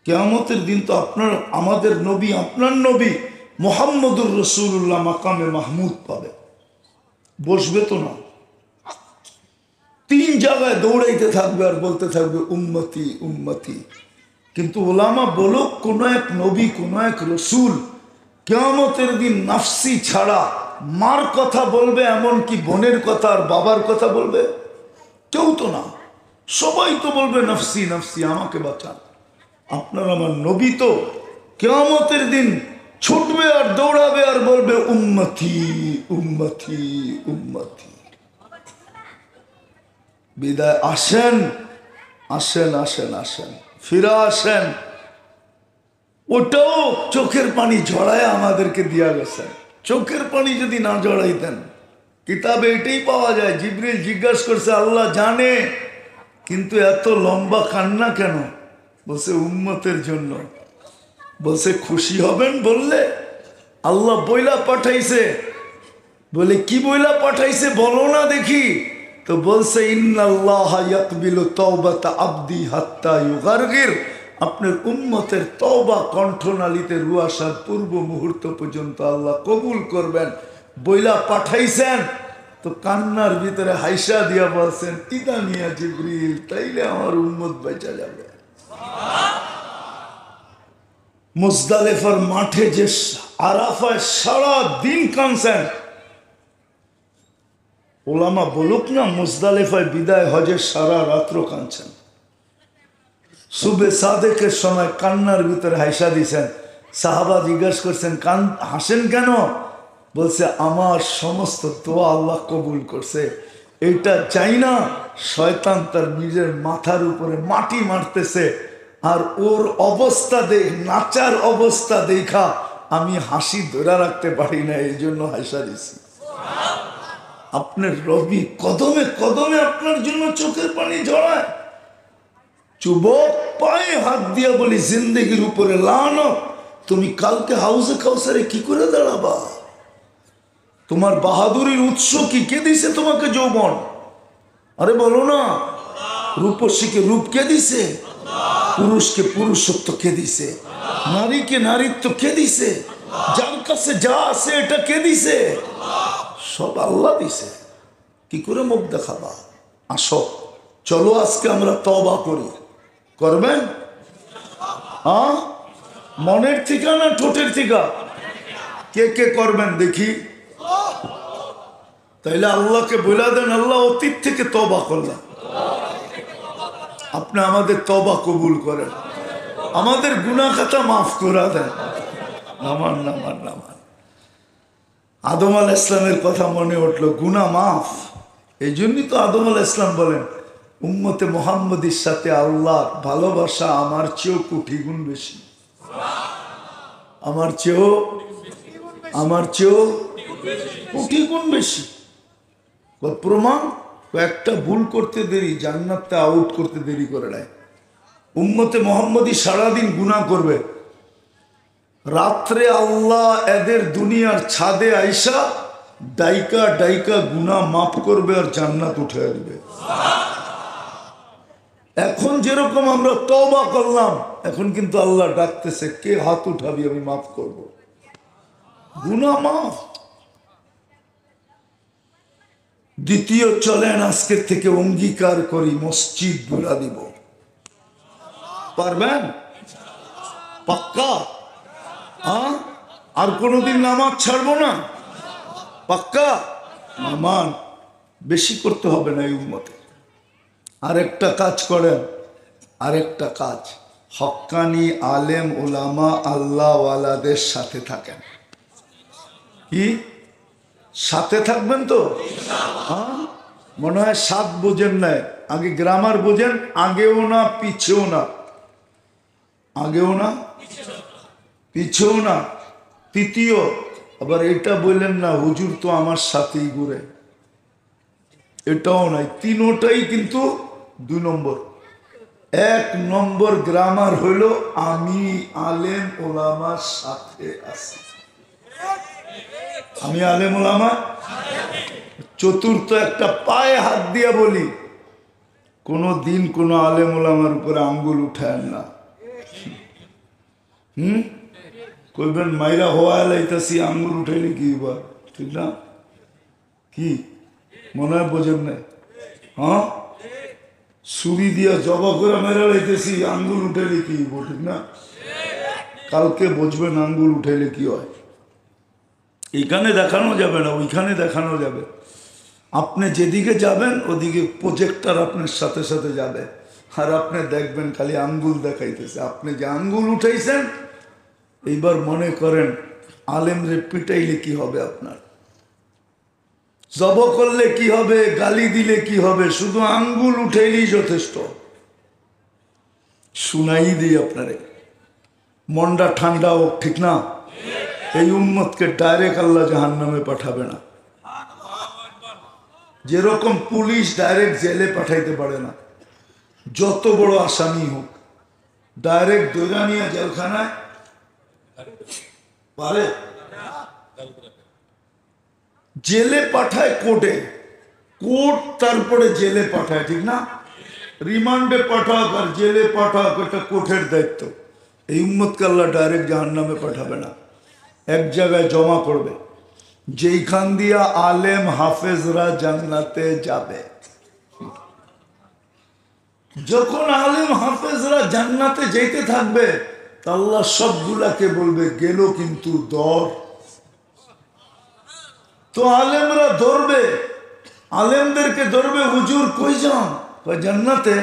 কিয়ামতের দিন তো আপনার আমাদের নবী আপনার নবী মুহাম্মদুর রাসূলুল্লাহ মাকামে মাহমুদ পাবে, বসবে তো না, 3 জায়গায় দৌড়াইতে থাকবে আর বলতে থাকবে উম্মতি উম্মতি। কিন্তু ওলামা বলুক, কোন এক নবী কোন এক রসুল কিয়ামতের দিন নাফসি ছাড়া মার কথা বলবে, এমনকি বোনের কথা আর বাবার কথা বলবে? কেউ তো না, সবাই তো বলবে নফসি নফসি, আমাকে বাঁচান। আপনার আমার নবী তো কিয়ামতের দিন ছুটবে আর দৌড়াবে আর বলবে উম্মতি উম্মতি উম্মতি। বিদায় আসেন আসেন আসেন আসেন, ফিরে আসেন। ওটাও চোখের পানি ঝরায় আমাদেরকে দিয়া গেছেন। চোখের পানি যদি না জড়াইতেন, কিতাবে এটাই পাওয়া যায়। জিবরিল জিজ্ঞাসা করছে, আল্লাহ জানে, কিন্তু এত লম্বা কান্না কেন? বলছে উম্মতের জন্য। বলছে খুশি হবেন বললে? আল্লাহ বইলা পাঠাইছে। বলে কি বইলা পাঠাইছে বলো না দেখি। তো বলছে ইন্নাল্লাহ ইয়াকবিলু তাওবাতা আবদি হাত্তা ইউগারগির, আপনার উম্মতের তওবা কণ্ঠনালীতে রু আসার পূর্ব মুহূর্ত পর্যন্ত আল্লাহ কবুল করবেন। বইলা পাঠাইছেন তো কান্নার ভিতরে হাইসা দিয়া বলছেন ইদানিয়া জিবরিল, তাইলে আমার উম্মত বেঁচে যাবে। মুজদালিফার মাঠে যে আরাফায় সারা দিন কাঁদছেন, ওলামা বলুক না মুজদালিফায় বিদায় হজের সারা রাত্র কাঁদছেন। সুবে সাদেকের সময় কান্নার ভিতরে হাইসা দিছেন। সাহাবা জিজ্ঞাসা করছেন হাসেন কেন? বলছে আমার সমস্ত দোয়া আল্লাহ কবুল করছে। এইটা চাই না শয়তান তার নিজের মাথার উপরে মাটি মারতেছে, আর ওর অবস্থা নাচার অবস্থা দেখা আমি হাসি ধরে রাখতে পারি না, এই জন্য হাসা দিছি। আপনার রবি কদমে কদমে আপনার জন্য চোখের পানি ঝরায়। যুবক পায়ে হাত দিয়া বলি জিন্দগির উপরে লানত, তুমি কালকে হাউসে কাউসারে কি করে দাঁড়াবা? তোমার বাহাদুরির উৎস কি? কে দিছে তোমাকে যৌবন? আরে বলো না। রূপসীকে রূপ কে দিছে? পুরুষকে পুরুষত্ব কে দিছে? নারীকে নারীত্ব কে দিছে? যার কাছে যা আছে এটা কে দিছে? সব আল্লাহ দিছে। কি করে মুখ দেখাবা? আসো চলো আজকে আমরা তওবা করি। করবেন? মনের থিকা না ঠোঁটের থিকা? কে কে করবেন দেখি? তাইলে আল্লাহকে বলে দেন, আল্লাহ অতীত থেকে তওবা করলাম, আপনি আমাদের তওবা কবুল করেন, আমাদের গুনাহ খাতা মাফ করে দেন। নামান নামান নামান। আদম আলাইহিস সালামের কথা মনে উঠলো, গুনাহ মাফ। এই জন্যই তো আদম আলাইহিস সালাম বলেন উম্মতে মুহাম্মদীর সাথে আল্লাহ ভালোবাসা আমার চেয়েও কোটি গুণ বেশি, আমার চেয়েও কোটি গুণ বেশি। প্রমাণ, একটা ভুল করতে দেরি জান্নাতটা আউট করতে দেরি করে নেয়। উম্মতে মুহাম্মদী সারাদিন গুনাহ করবে, রাত্রে আল্লাহ এদের দুনিয়ার ছাদে আইসা ডাইকা ডাইকা গুনাহ মাফ করবে আর জান্নাত উঠে দিবে। এখন যেরকম আমরা তওবা করলাম, এখন কিন্তু আল্লাহ ডাকতেছে, কে হাত উঠাবি আমি মাফ করব, গুনাহ মাফ। দ্বিতীয়, চলেন আজকের থেকে অঙ্গীকার করি মসজিদ ঘুরা দিব। পারবেন? পাক্কা? আর কোনোদিন নামাজ ছাড়বো না? পাক্কা? নামান বেশি করতে হবে না এই উম্মতে। আরেকটা কাজ করেন, আরেকটা কাজ, হক্কানি আলেম ওলামা আল্লাহওয়ালাদের সাথে থাকেন। কি সাথে থাকবেন তো? মনে হয় সাত বোঝেন নাই, আগে গ্রামার বোঝেন, আগেও না পিছেও না, আগেও না পিছেও না। তৃতীয়, আবার এটা বললেন না হুজুর তো আমার সাথেই ঘুরে, এটাও নাই। তিনোটাই কিন্তু 2 নম্বর। 1 নম্বর গ্রামার হইল আমি আলেম ওলামার সাথে আছি, আমি আলেম ওলামা। চতুর্থ, একটা পায়ে হাত দিয়া বলি, কোনো দিন কোনো আলেম ওলামার উপরে আঙ্গুল উঠায় না। কইবেন মাইরা হওয়া লাইতাছি আঙ্গুল উঠাইলে কি বা, ঠিক না? কি মনে হয় বোঝেন নাই? হ্যাঁ, ছুরি দিয়া জবা করে মেরা লাইতেছি আঙ্গুল উঠাইলে কি হইব, ঠিক না? কালকে বুঝবেন আঙ্গুল উঠাইলে কি হয়। এইখানে দেখানো যাবে না, ওইখানে দেখানো যাবে। আপনি যেদিকে যাবেন ওদিকে প্রজেক্টর আপনার সাথে সাথে যাবে, আর আপনি দেখবেন খালি আঙ্গুল দেখাইতেছে। আপনি যে আঙ্গুল উঠাইছেন, এইবার মনে করেন আলেমরে পিটাইলে কি হবে, আপনার জব করলে কি হবে, গালি দিলে কি হবে, শুধু আঙ্গুল উঠাইলেই যথেষ্ট। শুনাই দিই আপনারে, মনটা ঠান্ডা হোক, ঠিক না? এই উম্মতকে ডাইরেক্ট আল্লাহ জাহান্নামে পাঠাবে না। যেরকম পুলিশ ডাইরেক্ট জেলে পাঠাইতে পারে না, যত বড় আসামি হোক ডাইরেক্ট দৈরা নিয়ে জেলখানায় পারে, জেলে পাঠায় কোর্টে, কোর্ট তারপরে জেলে পাঠায়, ঠিক না? রিমান্ডে পাঠাক আর জেলে পাঠাক, এটা কোর্টের দায়িত্ব। এই উম্মতকে আল্লাহ ডাইরেক্ট জাহান্নামে পাঠাবে না, এক জায়গায় জমা করবে, যেইখান দিয়া আলেম হাফেজরা জান্নাতে যাবে। যখন আলেম হাফেজরা জান্নাতে যেতে থাকবে, আল্লাহ সবগুলাকে বলবে গেল কিন্তু দর। তো আলেমরা ধরবে, আলেমদেরকে ধরবে, হুজুর কই যান? জান্নাতে।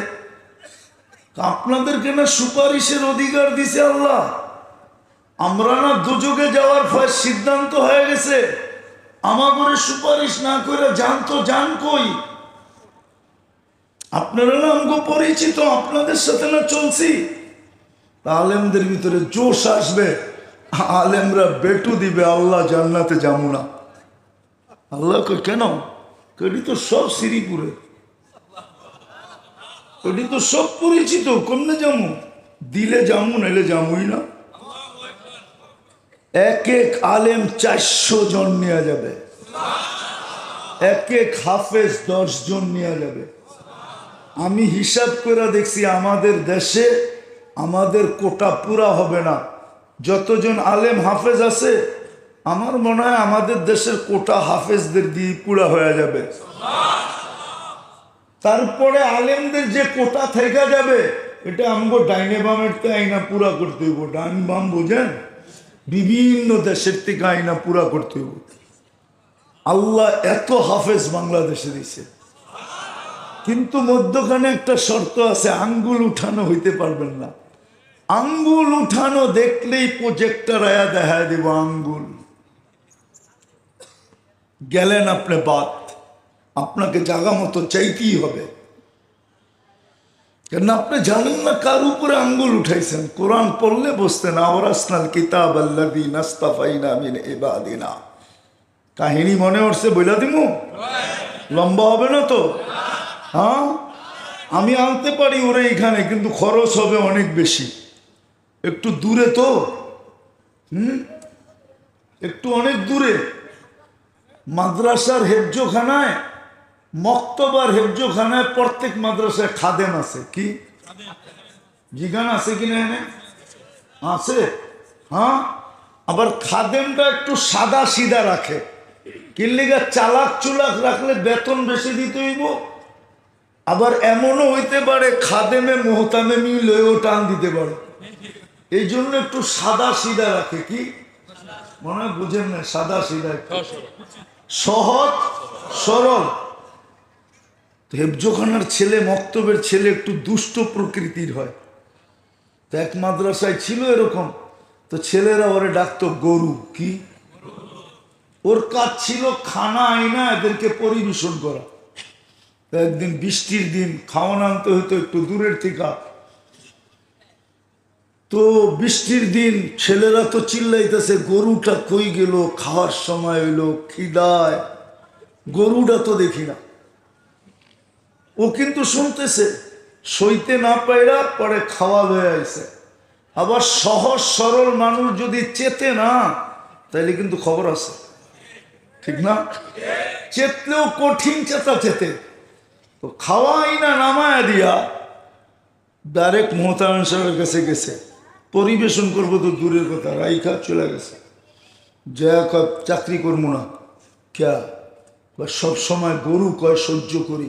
আপনাদেরকে না সুপারিশের অধিকার দিছে আল্লাহ, আমরা না দুযোগে যাওয়ার সিদ্ধান্ত হয়ে গেছে, আমাদের সুপারিশ না করে যান তো যান কই? আপনারা না আমাকে পরিচিত, আপনাদের সাথে না চলছি। আলেমদের ভিতরে জোশ আসবে, আলেমরা বেটু দিবে, আল্লাহ জান্নাতে যাবো না। আল্লাহ কেন? এটি তো সব শ্রীপুরে, এটি তো সব পরিচিত, কমনে যাবো? দিলে যাবো, নাইলে যাবোই না। এক এক আলেম 400 জন নেওয়া যাবে, এক এক হাফেজ 10 জন নেওয়া যাবে। আমি হিসাব করে দেখছি আমাদের দেশে আমাদের কোটা পুরা হবে না। যতজন আলেম হাফেজ আছে, আমার মনে হয় আমাদের দেশের কোটা হাফেজদের দিয়ে পুরা হয়ে যাবে। তারপরে আলেমদের যে কোটা থেকে যাবে, এটা আমগো ডাইনে বামের তো আইনা পুরা করতে হইব। ডাইন বাম বোঝেন, বিভিন্ন দেশের থেকে আইনা পুরা করতে হইব। আল্লাহ এত হাফেজ বাংলাদেশে দিছে, কিন্তু মধ্যখানে একটা শর্ত আছে, আঙ্গুল উঠানো হইতে পারবেন না। আঙ্গুল উঠানো দেখলেই প্রজেক্টর আয়া দেখা দিব আঙ্গুল। গেলেন আপনি বাদ, আপনাকে জায়গা মতো চাইতেই হবে, কেন আপনি জানেন না কার উপরে আঙ্গুল উঠাইছেন। কোরআন পড়লে বসতেন, আওরাসনাল কিতাব আল্লাযীনা ইসতাফাইনা মিন ইবাদিনা। কাহিনী মনে হচ্ছে বইলা দিমু, লম্বা হবে না তো? হ্যাঁ, আমি আনতে পারি ওরে এখানে, কিন্তু খরচ হবে অনেক বেশি, একটু দূরে তো, একটু অনেক দূরে। মাদ্রাসার হেফজোখানায়, মক্তবার হেফজোখানায় প্রত্যেক মাদ্রাসায় খাদেম আছে। কি জিগান আছে কিনা? এনে আছে। হ্যাঁ, আবার খাদেমটা একটু সাদা সিধা রাখে, কিল্লিগা চালাক চুলাক রাখলে বেতন বেশি দিতে হইব। আবার এমনও হইতে পারে খাদেমে মোহতামে মিলেও টান দিতে পারে, এই জন্য একটু সাদা সিধা রাখে। কি মনে হয় বুঝেন না? সাদা সিধা, সহজ সরল। হেফজোখানার ছেলে, মক্তবের ছেলে একটু দুষ্ট প্রকৃতির হয়। তো এক মাদ্রাসায় ছিল এরকম, তো ছেলেরা ওরে ডাকতো গরু। কি ওর কাজ ছিল খানা আইনা এদেরকে পরিবেশন করা। একদিন বৃষ্টির দিন, খাওয়ান আনতে হইতো একটু দূরের থেকে। তো বৃষ্টির দিন ছেলেরা তো চিল্লাইতেছে, গরুটা কই গেল, খাওয়ার সময় হইলো, খিদায় গরুটা তো দেখি না। ও কিন্তু শুনতেছে, সইতে না পাইরা পরে খাওয়া হয়ে আছে। আবার সহজ সরল মানুষ যদি চেতে না, তাইলে কিন্তু খবর আছে, ঠিক না? চেতলেও কঠিন চেতা চেতে। তো খাওয়াই না নামায়া দিয়া ডাইরেক্ট মোহতারাম সাহেবের কাছে গেছে, পরিবেশন করবো তো দূরের কথা, রাইখা চলে গেছে। যা কয় চাকরি করবো না, ক্যা বা সব সময় গরু কয় সহ্য করি।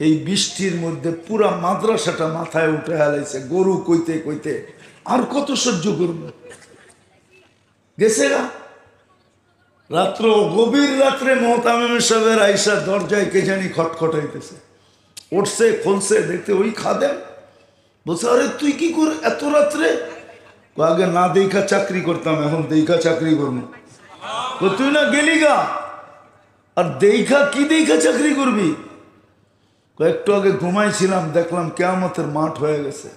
এই বৃষ্টির মধ্যে পুরা মাদ্রাসাটা মাথায় উঠে হালাইছে, গরু কইতে কইতে আর কত সহ্য করবো। গেছে না রাত্র, গভীর রাত্রে মোহতামিম সাহেবের আইসা দরজায় কে জানি খটখটাইতেছে। উঠছে, খুলছে, দেখতে ওই খাদেম। বলছে, আরে তুই কি কর এত রাত্রে? আগে না দেখা চাকরি করতাম, এখন দেখা চাকরি করবো। তুই না গেলি গা, আর দেখা কি দেখা চাকরি করবি? কয়েকটু আগে ঘুমাইছিলাম, দেখলাম কিয়ামতের মাঠ হয়ে গেছে।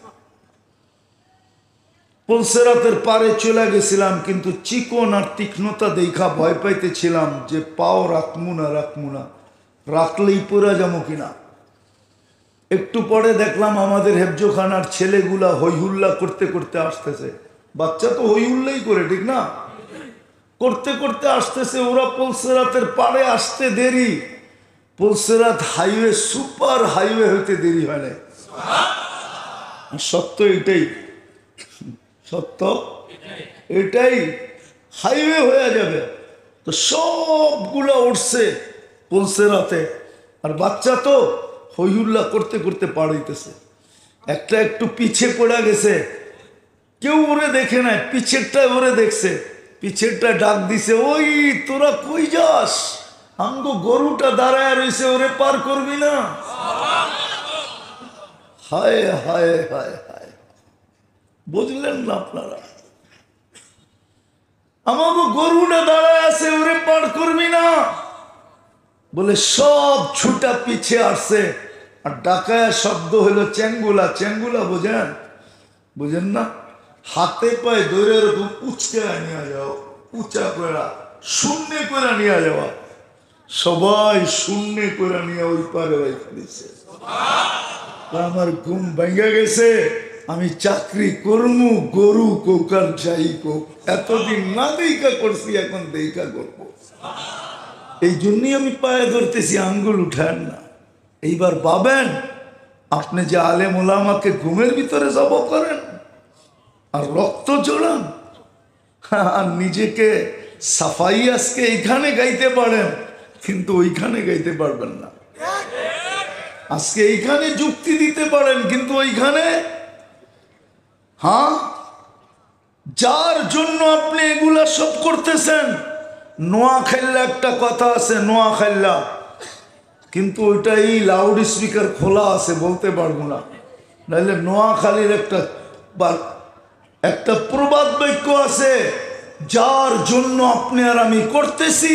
পুলসেরাতের পারে চলে গেছিলাম, কিন্তু চিকন আর তীক্ষ্ণতা দেখা ভয় পাইতেছিলাম যে পাও রাখমু না রাখলেই পড়া যাবো কিনা। একটু পরে দেখলাম আমাদের হেফজোখানার ছেলেগুলা হইহুল্লা করতে করতে আসতেছে। বাচ্চা তো হইহুল্লাই করে, ঠিক না? করতে করতে আসতেছে। ওরা পুলসেরাতের পারে আসতে দেরি, পুলসেরাত হাইওয়ে সুপার হাইওয়ে হইতে দেরি হয় না। সত্য এটাই, সত্য এটাই, হাইওয়ে হয়ে যাবে। তো সবগুলো উঠছে পুলসেরাতে, আর বাচ্চা তো হইহুল্লা করতে করতে পাড়াইতেছে। একটা একটু পিছে পড়ে গেছে, কেউ ওরে দেখে নাই, পিছেরটায় ওরে দেখছে। পিছেরটা ডাক দিছে, ওই তোরা কই যাস? আমগো গরুটা দাঁড়ায় রয়েছে, ওরে পার করবি না? হায় হায় হায় হায়, বুঝলেন না আপনারা? আমাগো গরুটা দাঁড়ায় আছে, ওরে পার করবি না বলে সব ছুটা পিছে আসছে। আর ডাকায় শব্দ হলো চেঙ্গুলা। চেঙ্গুলা বোঝেন? বুঝেন না? হাতে পায়ে ধরে এরকম উচকে নিয়ে যাও, উঁচা করে শূন্য করে নিয়ে যাওয়া। সবাই শূন্য করে নিয়ে ওই পারে রেখে দিচ্ছে। আমার ঘুম ভেঙে গেছে, আমি চাকরি করমু, গরু কোকার যাই কোক। এতদিন না দেখা করছি, এখন দেখা করবো। এই জন্যই আমি পায়ে ধরতেছি, আঙ্গুল উঠান না। এইবার ভাবেন, আপনি যে আলেম ওলামাকে ঘুমের ভিতরে জব করেন আর রক্ত জোড়ান, আর নিজেকে সাফাই আজকে এইখানে গাইতে পারেন, কিন্তু ওইখানে গাইতে পারবেন না। আজকে এইখানে যুক্তি দিতে পারেন, কিন্তু ওইখানে, হ্যাঁ, যার জন্য আপনি এগুলা সব করতেছেন। নোয়াখাইল্লা একটা কথা আছে, নোয়াখাইল্লা, কিন্তু ওইটা এই লাউড স্পিকার খোলা আছে, বলতে পারবো না। নাহলে নোয়াখালীর একটা প্রবাদ বাক্য আছে, যার জন্য আপনি আর আমি করতেছি,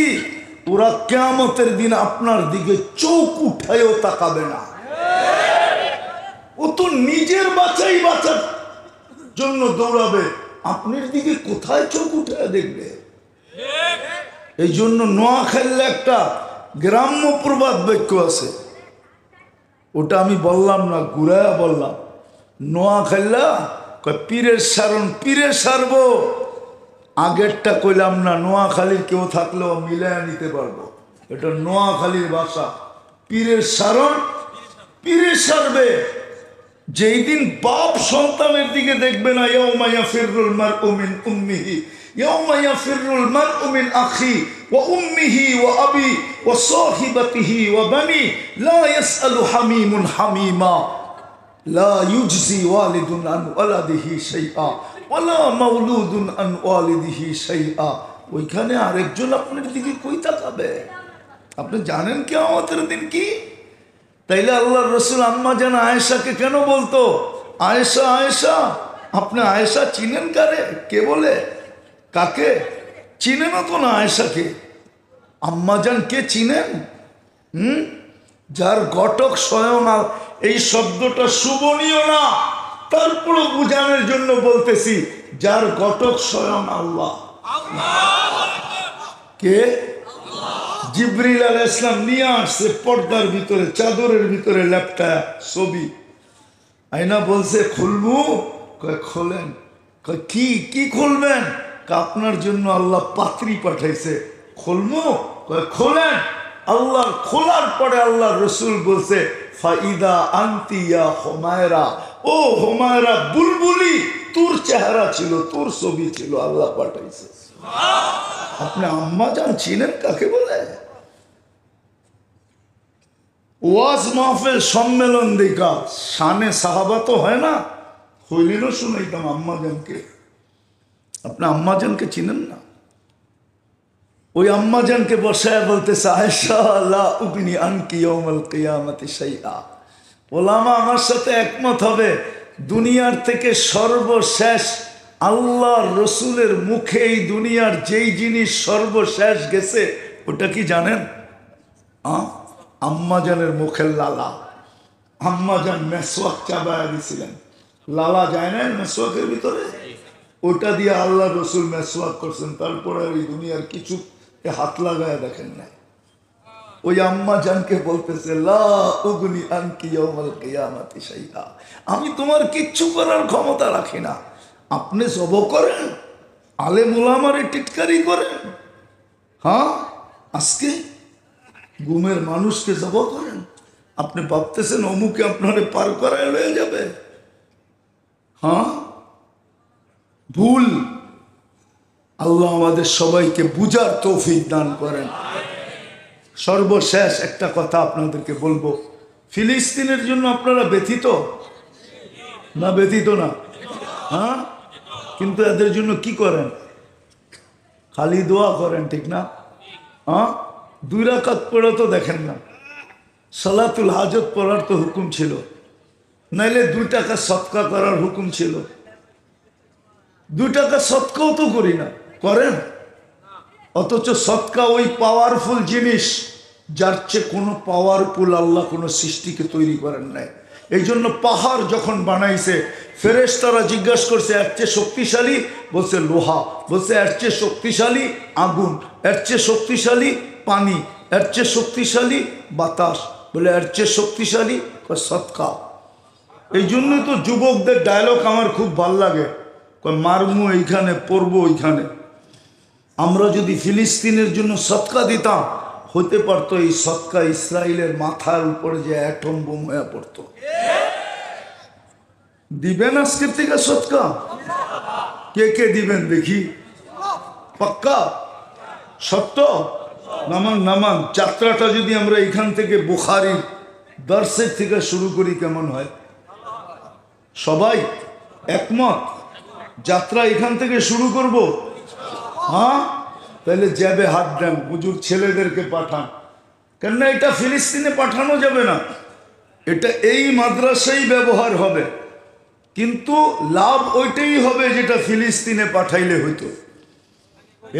ওরা কিয়ামতের দিন আপনার দিকে চোখ উঠায়ও তাকাবে না। ও তো নিজের বাঁচাই বাঁচার জন্য দৌড়াবে, আপনার দিকে কোথায় চোখ উঠায় দেখবে? এই জন্য নোয়াখাইল্লা একটা গ্রাম্য প্রবাদ বাক্য আছে, ওটা আমি বললাম না, ঘুরাইয়া বললাম। নোয়াখাইল্লা পীরের সারণ পীরে সারবো, আগেরটা কইলাম না। নোয়াখালীর কেউ থাকলেও মিলাইয়া নিতে পারবো, এটা নোয়াখালীর ভাষা। পীরের সারণ পীরে সারবে। যেই দিন বাপ সন্তানের দিকে দেখবে না, ইয়াউমা ইয়াফিরুল মারউ মিন উম্মিহি ইয়াউমা ইয়াফিরুল মারউ মিন আখি ওয়া উম্মিহি ওয়া আবি ওয়া সাহিবাতিহি ওয়া বানি লা ইয়াসআলু হামিমুন হামিমা লা ইউজজি ওয়ালিদুন আন ওয়ালাদিহি শাইআ ওয়ালা মাউলুদুন আন ওয়ালিদিহি শাইআ। ওইখানে আরেকজন আপনার দিকে কই তাকাবে? আপনি জানেন কিয়ামতের দিন কি? তাইলে আল্লাহর রসুল আম্মা জান আয়েশাকে কেন বলতো, আয়েশা আয়েশা? আপনি আয়েশা চিনেন কারে? কে বলে? কাকে চিনেন? তো না আয়েশাকে। আম্মা জান কে চিনেন? যার ঘটক স্বয়ং। এই শব্দটা শুভনীয় না, তারপরও বুঝানোর জন্য বলতেছি, যার ঘটক স্বয়ং আল্লাহ। কে? জিবরিল আলাইহিস সালাম নিয়ে আসছে পর্দার ভিতরে, চাদরের ভিতরে ল্যাপটা ছবি। আয়না বলছে খুলবো? কয় খোলেন। কয় কি কি খুলবেন? আপনার জন্য আল্লাহ পাত্রী পাঠাইছে, খুলবো? কয় খোলেন। আল্লাহ খোলার পরে আল্লাহ রসুল বলছে, ফাইদা আনতি ইয়া হুমায়রা, ও হুমায়রা বুলবুলি, তোর চেহারা ছিল, তোর ছবি ছিল, আল্লাহ পাঠাইছে। আপনি আম্মা জান চিনেন কাকে বলে? ওয়াজ মাহফিল সম্মেলন দেখা শানে সাহাবা তো হয় না, হইলেও শুনাইতাম আম্মা জানকে। আপনি আম্মা জানকে চিনেন না? ওই আম্মা জানকে বসায় বলতেছে, আয়েশা লা উগনি আনকি ইয়াউমাল কিয়ামাতি শাইআ। ওলামা আমার সাথে একমত হবে, দুনিয়ার থেকে সর্বশেষ আল্লাহর রসুলের মুখে এই দুনিয়ার যেই জিনিস সর্বশেষ গেছে ওটা কি জানেন? আম্মাজানের মুখের লালা। আম্মাজান মেসওয়াক চাবায়া দিয়েছিলেন, লালা যায় না মেসওয়াকের ভিতরে, ওটা দিয়ে আল্লাহ রসুল মেসওয়াক করছেন, তারপরে ওই দুনিয়ার কিছু হাত লাগায় দেখেন না। ওই আম্মা জানকে বলতেছে, লা উগনি আনকি ইয়াউমাল কিয়ামাতি শাইআ, আমি তোমার কিচ্ছু করার ক্ষমতা রাখি না। আপনি জব করেন, আলেম উলামারে টিটকারি করেন, হ্যাঁ আজকে গুমের মানুষকে জব করেন। আপনি ভাবতেছেন অমুকে আপনারে পার করায় লয়ে যাবে? হ্যাঁ, ভুল। আল্লাহ আমাদের সবাইকে বুঝার তৌফিক দান করেন। সর্বশেষ একটা কথা আপনাদেরকে বলবো, ফিলিস্তিনের জন্য আপনারা ব্যথিত না? ব্যথিত না? হ্যাঁ, কিন্তু এদের জন্য কি করেন? খালি দোয়া করেন, ঠিক না? হ্যাঁ, 2 রাকাত পড়া তো দেখেন না। সালাতুল হাজত পড়ার তো হুকুম ছিল, নাইলে 2 টাকা সৎকা করার হুকুম ছিল। 2 টাকা সৎকাও তো করি না, করেন? অথচ সৎকা ওই পাওয়ারফুল জিনিস যার চেয়ে কোনো পাওয়ারফুল আল্লাহ কোনো সৃষ্টিকে তৈরি করেন নাই। এই জন্য পাহাড় যখন বানাইছে, ফেরেশতারা জিজ্ঞাসা করছে এর চেয়ে শক্তিশালী? বলছে লোহা। বলছে এর চেয়ে শক্তিশালী আগুন, এর চেয়ে শক্তিশালী পানি, এর চেয়ে শক্তিশালী বাতাস, বলে এর চেয়ে শক্তিশালী সৎকা। এই জন্যই তো যুবকদের ডায়লগ আমার খুব ভাল লাগে, মারমু এইখানে, পড়বো ওইখানে। আমরা যদি ফিলিস্তিনের জন্য সৎকা দিতাম, হতে পারতো এই সৎকা ইসরায়েলের মাথার উপরে যে অ্যাটম বোম হয়ে পড়তো। দিবেন আজকের থেকে সৎকা? কে কে দিবেন দেখি? পাক্কা? সত্য? নামান নামান। যাত্রাটা যদি আমরা এখান থেকে বুখারীর দর্শের থেকে শুরু করি কেমন হয়? সবাই একমত? যাত্রা এখান থেকে শুরু করব? হ্যাঁ, তাহলে যাবে হাত দেন, হুজুর ছেলেদেরকে পাঠান। কেননা এটা ফিলিস্তিনে পাঠানো যাবে না, এটা এই মাদ্রাসাই ব্যবহার হবে, কিন্তু লাভ ওইটাই হবে যেটা ফিলিস্তিনে পাঠাইলে হইতো।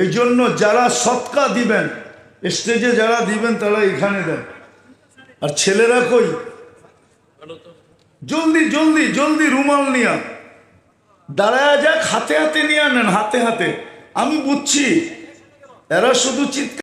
এই জন্য যারা সৎকা দিবেন, স্টেজে যারা দিবেন তারা এখানে দেন। আর ছেলেরা কই? জলদি জলদি জলদি রুমাল নিয়া দাঁড়ায় যাক, হাতে হাতে নিয়ে আনেন, হাতে হাতে। আমি বুঝছি এরা শুধু চিৎকার